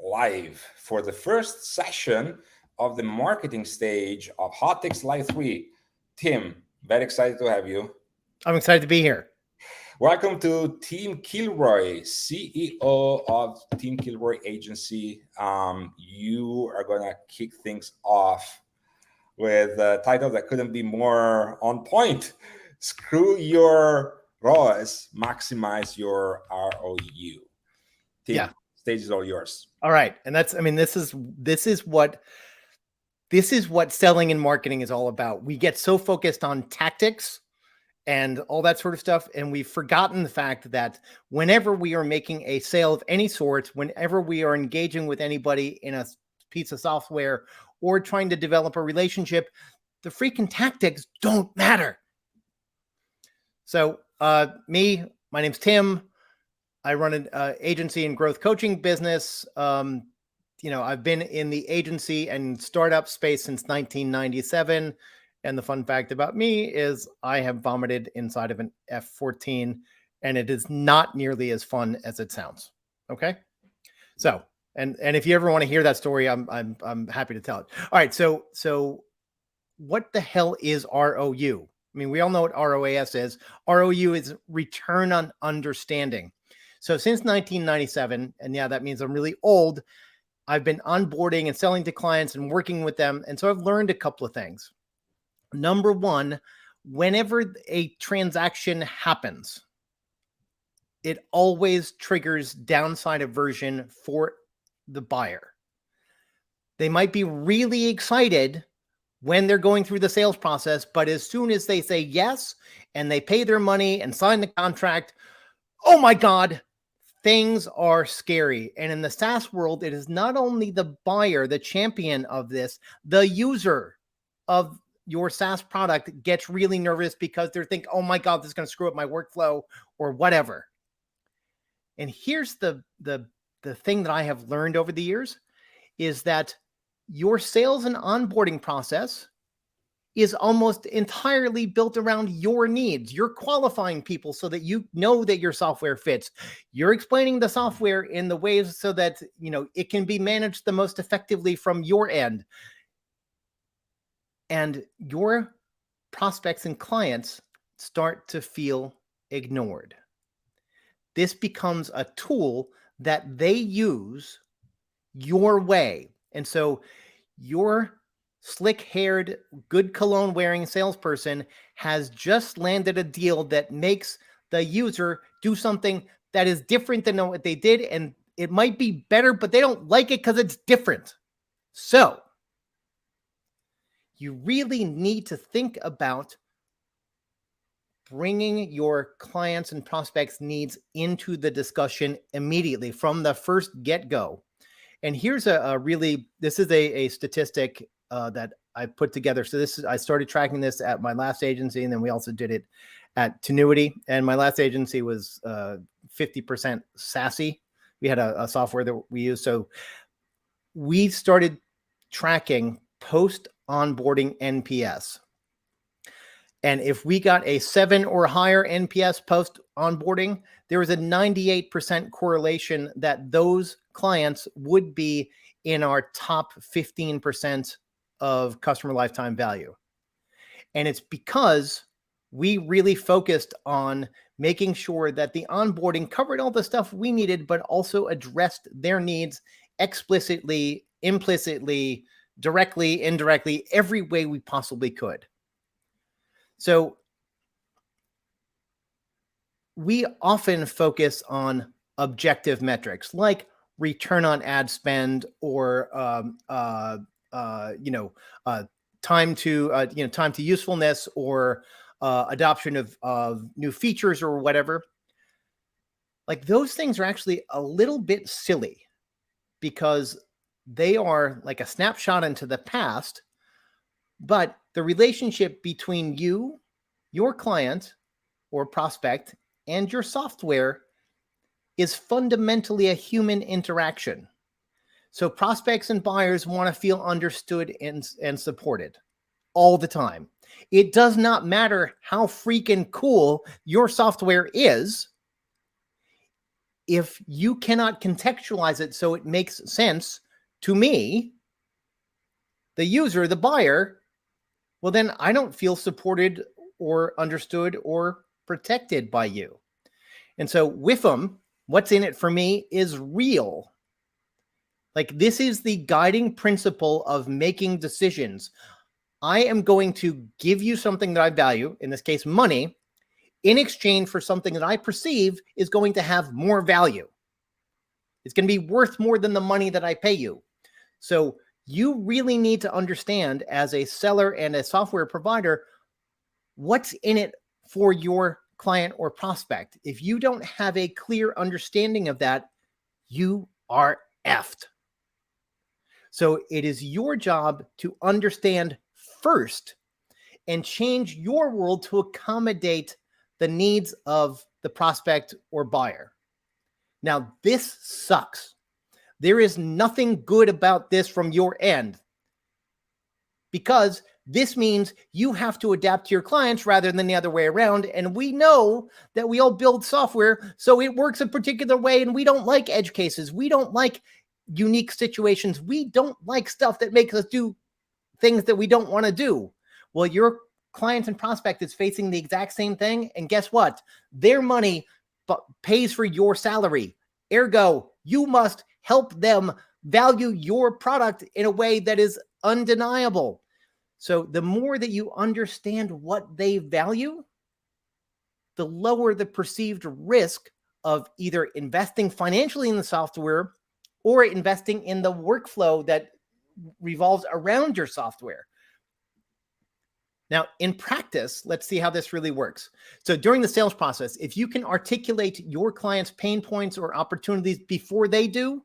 live for the first session of the marketing stage of Hot Takes Live 3. Tim, very excited to have you. I'm excited to be here. Welcome to Tim Kilroy, CEO of Tim Kilroy Agency. You are going to kick things off with a title that couldn't be more on point. Screw your ROAS, maximize your ROU. Tim, Yeah. stage is all yours. All right. And this is what selling and marketing is all about. We get so focused on tactics and all that sort of stuff. And we've forgotten the fact that whenever we are making a sale of any sort, whenever we are engaging with anybody in a piece of software or trying to develop a relationship, the freaking tactics don't matter. So my name's Tim. I run an agency and growth coaching business. I've been in the agency and startup space since 1997. And the fun fact about me is I have vomited inside of an F-14, and it is not nearly as fun as it sounds. Okay. So, and if you ever want to hear that story, I'm happy to tell it. All right. So what the hell is ROU? I mean, we all know what ROAS is. ROU is return on understanding. So since 1997, and yeah, that means I'm really old, I've been onboarding and selling to clients and working with them. And so I've learned a couple of things. Number one, whenever a transaction happens, it always triggers downside aversion for the buyer. They might be really excited when they're going through the sales process, but as soon as they say yes and they pay their money and sign the contract, oh my God, things are scary. And in the SaaS world, it is not only the buyer, the champion of this, the user of your SaaS product gets really nervous because they're thinking, oh my God, this is going to screw up my workflow or whatever. And here's the thing that I have learned over the years is that your sales and onboarding process is almost entirely built around your needs. You're qualifying people so that you know that your software fits. You're explaining the software in the ways so that, it can be managed the most effectively from your end. And your prospects and clients start to feel ignored. This becomes a tool that they use your way. And so your slick-haired, good cologne-wearing salesperson has just landed a deal that makes the user do something that is different than what they did. And it might be better, but they don't like it because it's different. So you really need to think about bringing your clients and prospects' needs into the discussion immediately from the first get-go. And here's this is a statistic that I put together. So I started tracking this at my last agency, and then we also did it at Tenuity. And my last agency was 50% SASE. We had a software that we used. So we started tracking post-onboarding NPS. And if we got a 7 or higher NPS post-onboarding, there was a 98% correlation that those clients would be in our top 15% of customer lifetime value. And it's because we really focused on making sure that the onboarding covered all the stuff we needed, but also addressed their needs explicitly, implicitly, directly, indirectly, every way we possibly could. So we often focus on objective metrics like return on ad spend or time to usefulness or adoption of new features or whatever. Like those things are actually a little bit silly because they are like a snapshot into the past, but the relationship between you, your client or prospect, and your software is fundamentally a human interaction. So prospects and buyers want to feel understood and supported all the time. It does not matter how freaking cool your software is. if you cannot contextualize it so it makes sense to me, the user, the buyer, well, then I don't feel supported or understood or protected by you. And so with them, what's in it for me is real. Like, this is the guiding principle of making decisions. I am going to give you something that I value, in this case, money, in exchange for something that I perceive is going to have more value. It's going to be worth more than the money that I pay you. So you really need to understand, as a seller and a software provider, what's in it for your client or prospect. If you don't have a clear understanding of that, you are effed. So it is your job to understand first and change your world to accommodate the needs of the prospect or buyer. Now, this sucks. There is nothing good about this from your end, because this means you have to adapt to your clients rather than the other way around. And we know that we all build software, so it works a particular way, and we don't like edge cases. We don't like unique situations. We don't like stuff that makes us do things that we don't want to do. Well, your client and prospect is facing the exact same thing. And guess what? Their money pays for your salary. Ergo, you must help them value your product in a way that is undeniable. So the more that you understand what they value, the lower the perceived risk of either investing financially in the software or investing in the workflow that revolves around your software. Now, in practice, let's see how this really works. So during the sales process, if you can articulate your client's pain points or opportunities before they do,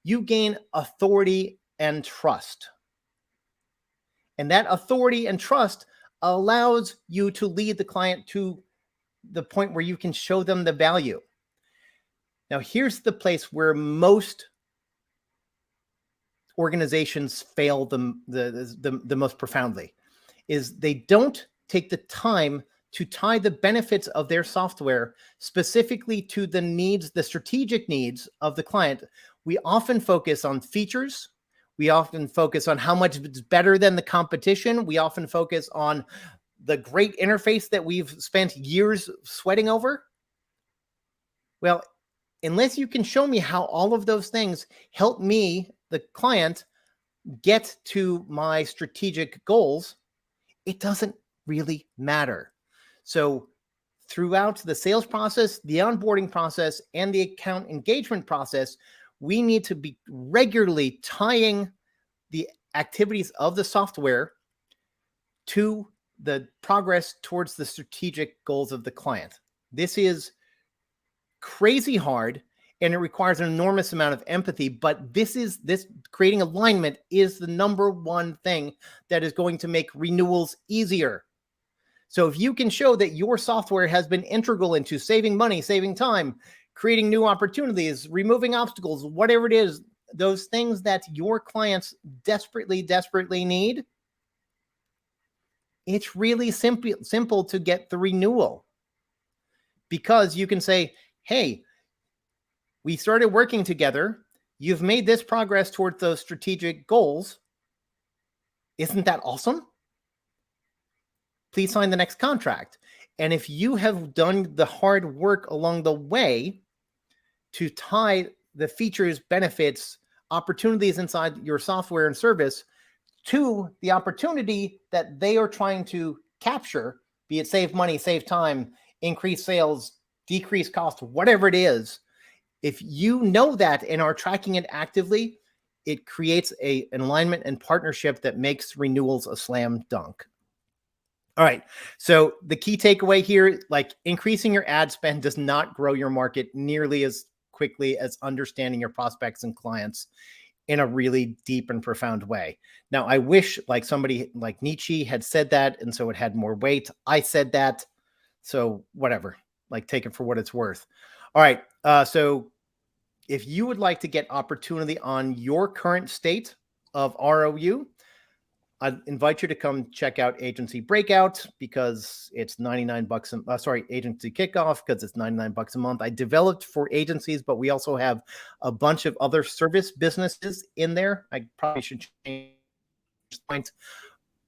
you gain authority and trust. And that authority and trust allows you to lead the client to the point where you can show them the value. Now, here's the place where most organizations fail the most profoundly, is they don't take the time to tie the benefits of their software specifically to the needs, the strategic needs of the client. We often focus on features. We often focus on how much it's better than the competition. We often focus on the great interface that we've spent years sweating over. Well, unless you can show me how all of those things help me, the client, get to my strategic goals, it doesn't really matter. So throughout the sales process, the onboarding process, and the account engagement process, we need to be regularly tying the activities of the software to the progress towards the strategic goals of the client. This is crazy hard, and it requires an enormous amount of empathy, but this creating alignment is the number one thing that is going to make renewals easier. So if you can show that your software has been integral into saving money, saving time, creating new opportunities, removing obstacles, whatever it is, those things that your clients desperately need, it's really simple to get the renewal, because you can say, hey, we started working together. You've made this progress towards those strategic goals. Isn't that awesome? Please sign the next contract. And if you have done the hard work along the way to tie the features, benefits, opportunities inside your software and service to the opportunity that they are trying to capture, be it save money, save time, increase sales, decrease cost, whatever it is, if you know that and are tracking it actively, it creates an alignment and partnership that makes renewals a slam dunk. All right. So the key takeaway here, like, increasing your ad spend does not grow your market nearly as quickly as understanding your prospects and clients in a really deep and profound way. Now, I wish like somebody like Nietzsche had said that, and so it had more weight. I said that. So whatever, like, take it for what it's worth. All right. So if you would like to get opportunity on your current state of ROU, I invite you to come check out Agency Breakout because it's $99. Agency Kickoff because it's $99 a month. I developed for agencies, but we also have a bunch of other service businesses in there. I probably should change points,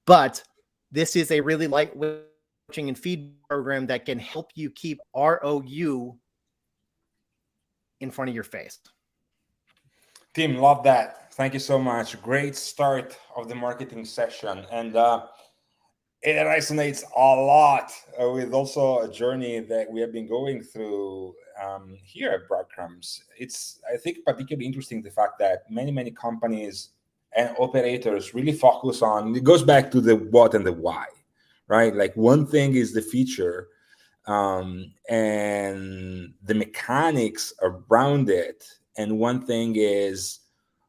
but this is a really lightweight coaching and feed program that can help you keep ROU in front of your face. Tim, love that. Thank you so much. Great start of the marketing session. And it resonates a lot with also a journey that we have been going through here at Breadcrumbs. It's, I think, particularly interesting the fact that many companies and operators really focus on, it goes back to the what and the why, right? Like one thing is the feature and the mechanics around it. And one thing is,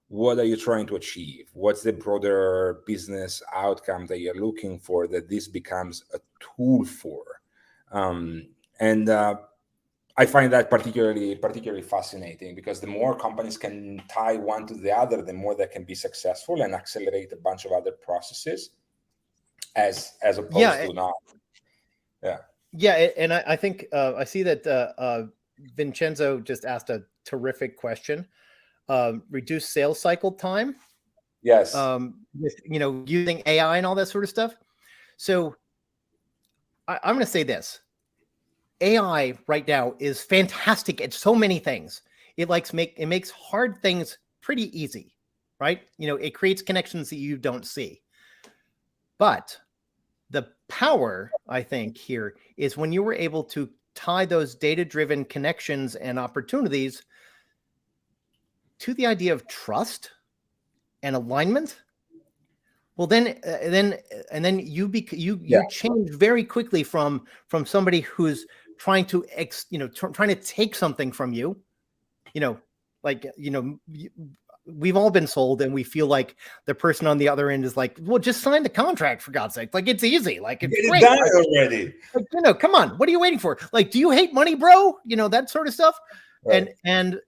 what are you trying to achieve? What's the broader business outcome that you're looking for that this becomes a tool for? I find that particularly fascinating because the more companies can tie one to the other, the more they can be successful and accelerate a bunch of other processes as opposed to not. Yeah, and I think I see that Vincenzo just asked a terrific question. Reduce sales cycle time. Yes. With, using AI and all that sort of stuff. So I'm going to say this. AI right now is fantastic at so many things. It makes hard things pretty easy, right? It creates connections that you don't see. But the power, I think, here is when you were able to tie those data-driven connections and opportunities to the idea of trust and alignment. Well, then you change very quickly from somebody who's trying to trying to take something from you. We've all been sold, and we feel like the person on the other end is like, well, just sign the contract for God's sake. Like, it's easy. Like, it's Get great. It done already. Like, come on. What are you waiting for? Like, do you hate money, bro? That sort of stuff. Right. And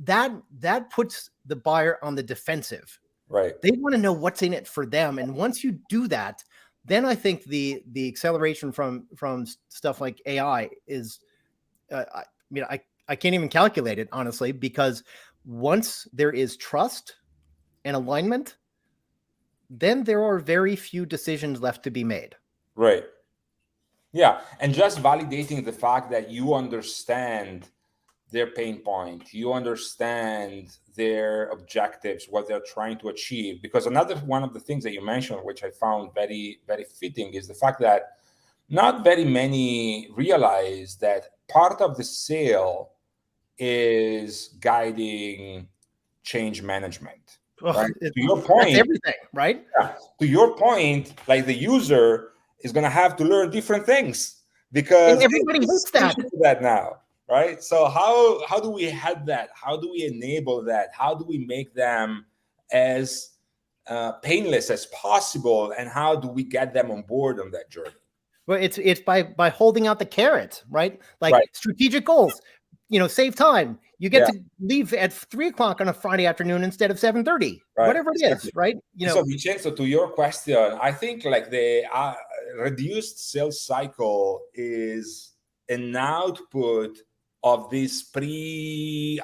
that puts the buyer on the defensive. Right. They want to know what's in it for them. And once you do that, then I think the acceleration from stuff like AI is, I can't even calculate it, honestly, because once there is trust and alignment, then there are very few decisions left to be made. Right. Yeah. And just validating the fact that you understand their pain point, you understand their objectives, what they're trying to achieve. Because another one of the things that you mentioned, which I found very, very fitting, is the fact that not very many realize that part of the sale is guiding change management. Right? To your point, that's everything, right? Yeah, to your point, like the user is going to have to learn different things because everybody hates that now. Right. So how do we have that? How do we enable that? How do we make them as painless as possible? And how do we get them on board on that journey? Well, it's by holding out the carrot, right? Like strategic goals, save time. You get to leave at 3:00 on a Friday afternoon instead of 7:30, whatever it is, right? So Vincenzo, to your question, I think like the reduced sales cycle is an output of this pre-work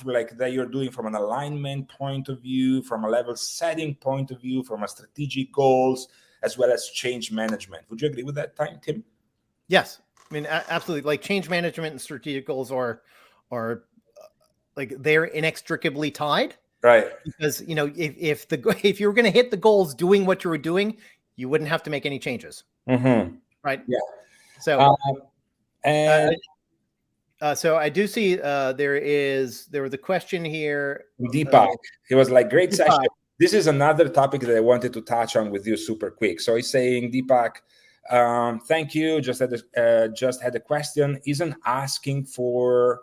like that you're doing from an alignment point of view, from a level setting point of view, from a strategic goals, as well as change management. Would you agree with that, Tim? Yes. I mean, absolutely. Like change management and strategic goals are like they're inextricably tied. Right. Because, if you were going to hit the goals doing what you were doing, you wouldn't have to make any changes. Mm-hmm. Right. Yeah. So, so I do see there was a question here. Deepak, he was like, great session. This is another topic that I wanted to touch on with you super quick. So he's saying, Deepak, thank you. Just had a question. Isn't asking for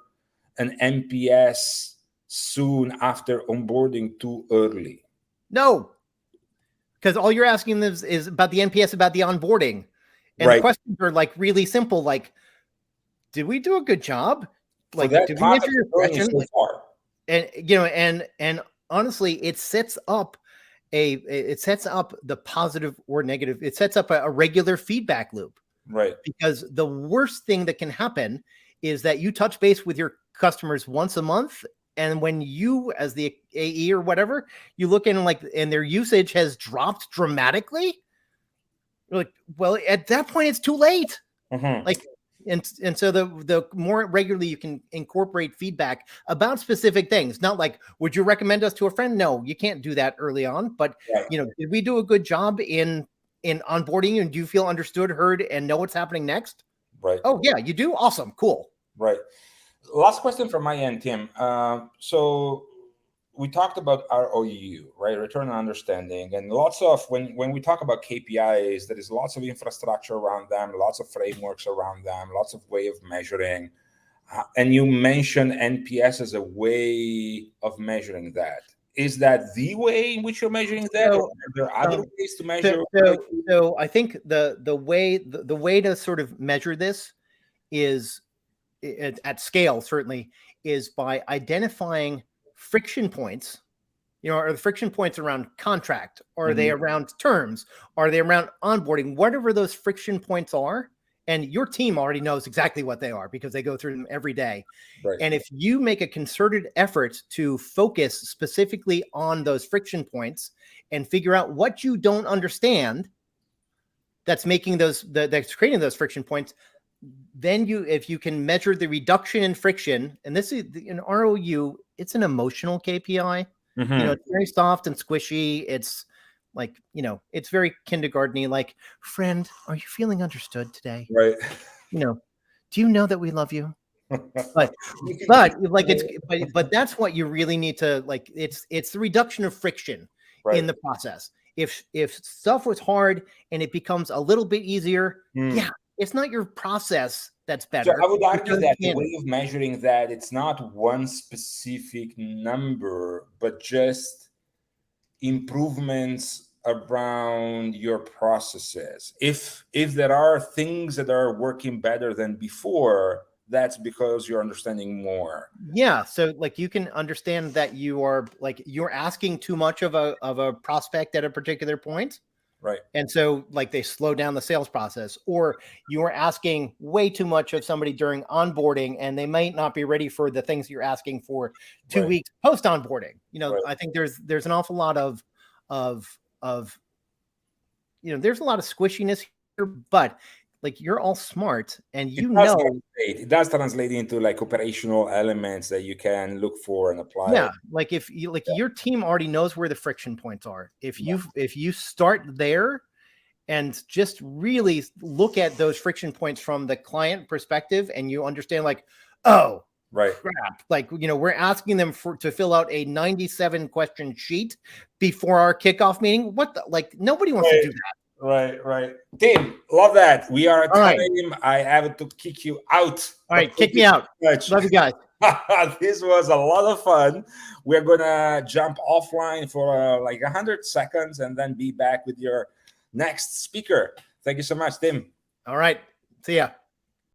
an NPS soon after onboarding too early? No, because all you're asking them is about the NPS, about the onboarding. And the questions are like really simple, like, did we do a good job? Like, did we answer your question? So far. And honestly, it sets up it sets up the positive or negative. It sets up a regular feedback loop. Right. Because the worst thing that can happen is that you touch base with your customers once a month, and when you, as the AE or whatever, you look in and their usage has dropped dramatically. You're like, well, at that point, it's too late. Like, and so the more regularly you can incorporate feedback about specific things, not like, would you recommend us to a friend? No, you can't do that early on. But did we do a good job in onboarding you, and do you feel understood, heard, and know what's happening next? Right. Oh yeah, you do. Awesome, cool. Right. Last question from my end, Tim. So we talked about ROU, right? Return on understanding, and lots of when we talk about KPIs, there is lots of infrastructure around them, lots of frameworks around them, lots of way of measuring. And you mentioned NPS as a way of measuring that. Is that the way in which you're measuring that, or are there other ways to measure? So I think the way to sort of measure this is at scale, certainly, is by identifying friction points. Are the friction points around contract? Are they around terms? Are they around onboarding? Whatever those friction points are, and your team already knows exactly what they are because they go through them every day. Right. And if you make a concerted effort to focus specifically on those friction points and figure out what you don't understand that's making that's creating those friction points, then if you can measure the reduction in friction, and this is in ROU, it's an emotional KPI. It's very soft and squishy. It's like, it's very kindergarten-y, like, friend, are you feeling understood today? Right. Do you know that we love you? But that's what you really need to, like, it's the reduction of friction in the process. If stuff was hard and it becomes a little bit easier, it's not your process that's better. So I would argue that the way of measuring that, it's not one specific number, but just improvements around your processes. If there are things that are working better than before, that's because you're understanding more. Yeah. So like you can understand that you're asking too much of a prospect at a particular point. Right. And so like they slow down the sales process, or you're asking way too much of somebody during onboarding and they might not be ready for the things you're asking for 2 weeks post onboarding. I think there's an awful lot of there's a lot of squishiness here, but like you're all smart and it does translate into like operational elements that you can look for and apply. Yeah, like if you your team already knows where the friction points are. If you start there and just really look at those friction points from the client perspective, and you understand like, oh, crap, like we're asking them to fill out a 97 question sheet before our kickoff meeting. Nobody wants to do that. Right. Tim, love that. We are at time. I have to kick you out. All right, kick me out. Love you guys. This was a lot of fun. We're going to jump offline for like 100 seconds and then be back with your next speaker. Thank you so much, Tim. All right. See ya.